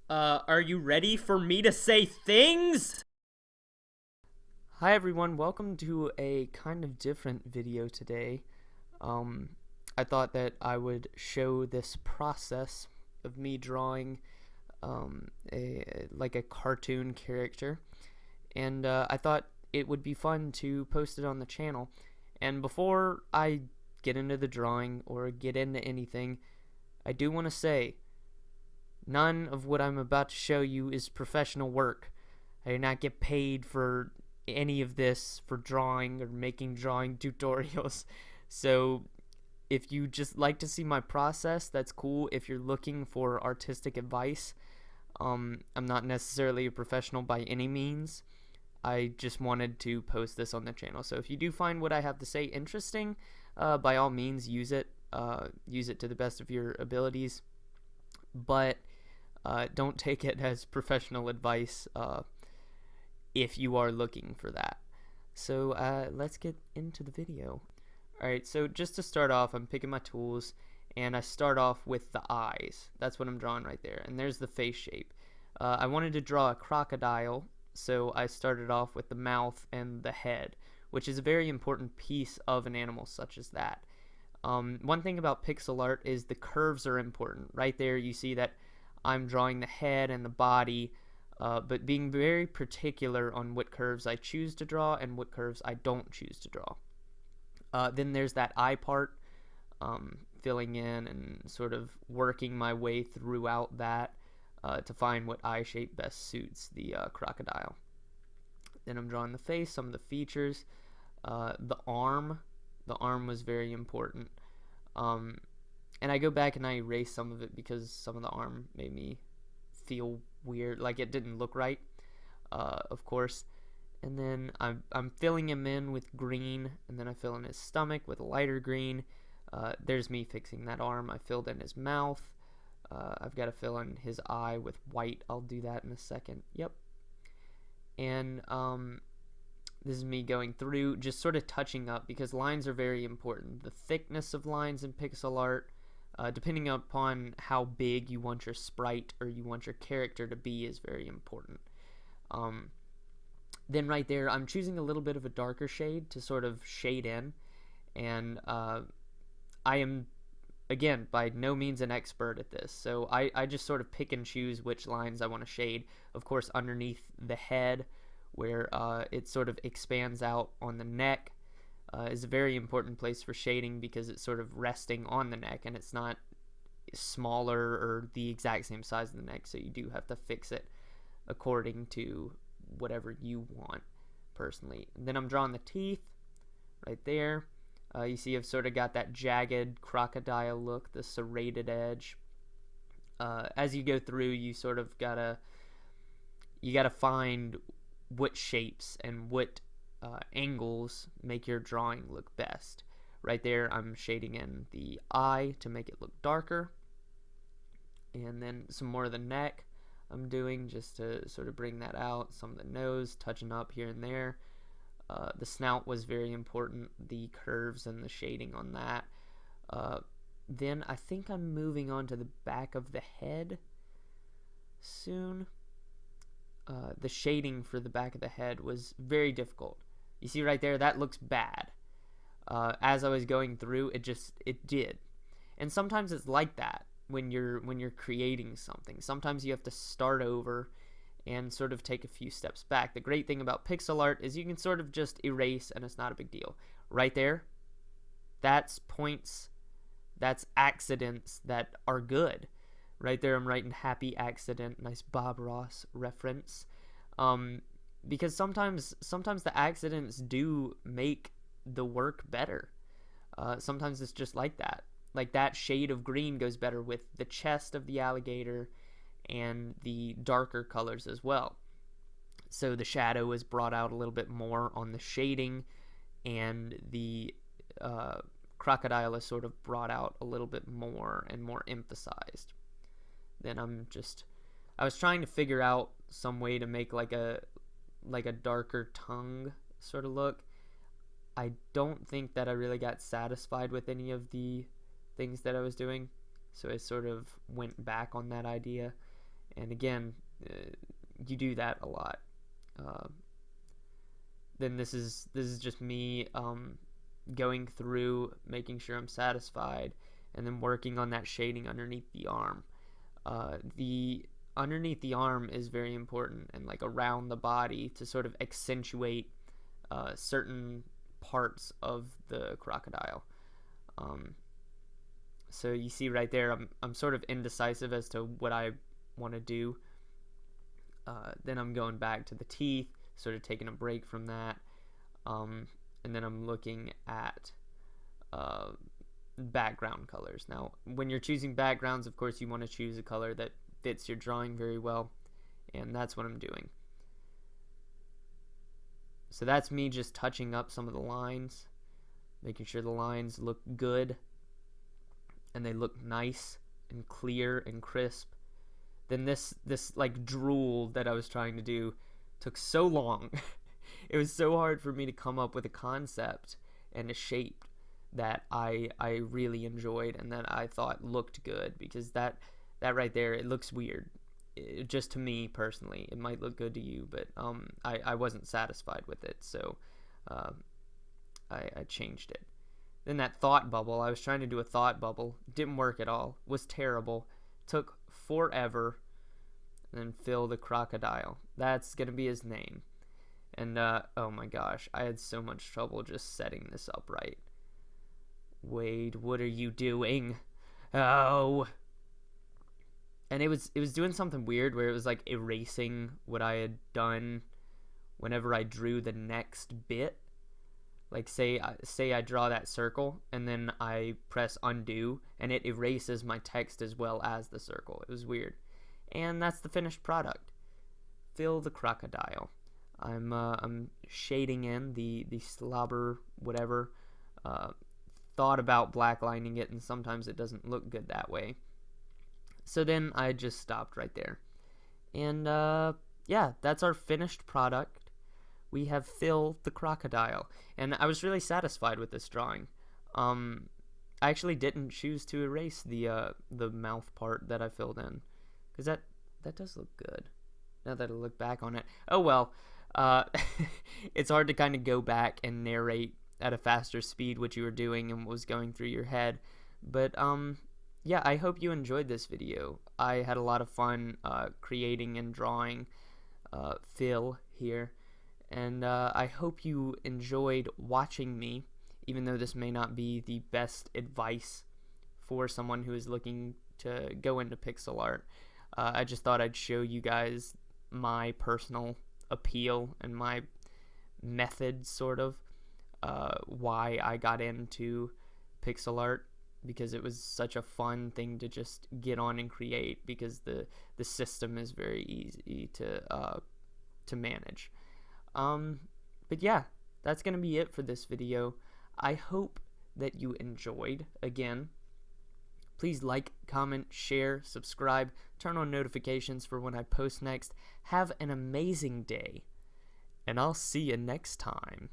Are you ready for me to say things? Hi everyone, welcome to a kind of different video today. Um, I thought that I would show this process of me drawing like a cartoon character, and I thought it would be fun to post it on the channel. And before I get into the drawing or get into anything, I do want to say none of what I'm about to show you is professional work. I do not get paid for any of this for drawing or making drawing tutorials. So if you just like to see my process, that's cool. If you're looking for artistic advice, I'm not necessarily a professional by any means. I just wanted to post this on the channel. So if you do find what I have to say interesting, by all means use it. Use it to the best of your abilities. But don't take it as professional advice if you are looking for that. So let's get into the video. Alright, so just to start off, I'm picking my tools, and I start off with the eyes. That's what I'm drawing right there, and there's the face shape. I wanted to draw a crocodile, so I started off with the mouth and the head, which is a very important piece of an animal such as that. One thing about pixel art is the curves are important. Right there you see that I'm drawing the head and the body, but being very particular on what curves I choose to draw and what curves I don't choose to draw. Then there's that eye part, filling in and sort of working my way throughout that to find what eye shape best suits the crocodile. Then I'm drawing the face, some of the features, the arm. The arm was very important. And I go back and I erase some of it because some of the arm made me feel weird, like it didn't look right, of course. And then I'm filling him in with green, and then I fill in his stomach with lighter green. There's me fixing that arm. I filled in his mouth. I've got to fill in his eye with white. I'll do that in a second. Yep. And this is me going through, just sort of touching up, because lines are very important. The thickness of lines in pixel art, depending upon how big you want your sprite or you want your character to be, is very important. Then right there, I'm choosing a little bit of a darker shade to sort of shade in, and I am, again, by no means an expert at this, so I just sort of pick and choose which lines I want to shade. Of course, underneath the head, where it sort of expands out on the neck, is a very important place for shading because it's sort of resting on the neck and it's not smaller or the exact same size of the neck, so you do have to fix it according to whatever you want personally. And then I'm drawing the teeth right there. You see I've sort of got that jagged crocodile look, the serrated edge. As you go through, you sort of gotta find what shapes and what angles make your drawing look best. Right there, I'm shading in the eye to make it look darker, and then some more of the neck I'm doing just to sort of bring that out. Some of the nose, touching up here and there. The snout was very important, the curves and the shading on that. Then I think I'm moving on to the back of the head soon. The shading for the back of the head was very difficult. You see right there, that looks bad. As I was going through, it did. And sometimes it's like that when you're creating something. Sometimes you have to start over and sort of take a few steps back. The great thing about pixel art is you can sort of just erase and it's not a big deal. Right there, that's points, that's accidents that are good. Right there, I'm writing happy accident, nice Bob Ross reference. Because sometimes the accidents do make the work better. Sometimes it's just like that. Like that shade of green goes better with the chest of the alligator and the darker colors as well. So the shadow is brought out a little bit more on the shading, and the crocodile is sort of brought out a little bit more and more emphasized. Then I was trying to figure out some way to make like a darker tongue sort of look. I don't think that I really got satisfied with any of the things that I was doing, so I sort of went back on that idea And again, you do that a lot. Then this is just me going through, making sure I'm satisfied, and then working on that shading underneath the arm. The underneath the arm is very important, and like around the body, to sort of accentuate certain parts of the crocodile. So you see right there, I'm sort of indecisive as to what I want to do. Then I'm going back to the teeth, sort of taking a break from that. And then I'm looking at background colors. Now, when you're choosing backgrounds, of course, you want to choose a color that fits your drawing very well, and that's what I'm doing. So that's me just touching up some of the lines, making sure the lines look good, and they look nice and clear and crisp. Then this like drool that I was trying to do took so long. It was so hard for me to come up with a concept and a shape that I really enjoyed and that I thought looked good, because that right there, it looks weird. Just to me personally, it might look good to you, but I wasn't satisfied with it, so I changed it. Then that thought bubble, I was trying to do a thought bubble, didn't work at all, was terrible, took forever. And then Phil the Crocodile, that's gonna be his name. And oh my gosh, I had so much trouble just setting this up right. Wade, what are you doing? Oh. And it was doing something weird where it was like erasing what I had done whenever I drew the next bit. Like say I draw that circle and then I press undo and it erases my text as well as the circle. It was weird. And that's the finished product. Phil the Crocodile. I'm shading in the slobber whatever. Thought about blacklining it, and sometimes it doesn't look good that way. So then I just stopped right there. And yeah, that's our finished product. We have Phil the Crocodile, and I was really satisfied with this drawing. I actually didn't choose to erase the mouth part that I filled in, because that does look good now that I look back on it. Oh well. It's hard to kind of go back and narrate at a faster speed what you were doing and what was going through your head. But yeah, I hope you enjoyed this video. I had a lot of fun creating and drawing Phil here. And I hope you enjoyed watching me, even though this may not be the best advice for someone who is looking to go into pixel art. I just thought I'd show you guys my personal appeal and my method, sort of, why I got into pixel art, because it was such a fun thing to just get on and create, because the system is very easy to manage. But yeah, that's gonna be it for this video. I hope that you enjoyed. Again, please like, comment, share, subscribe, turn on notifications for when I post next. Have an amazing day, and I'll see you next time.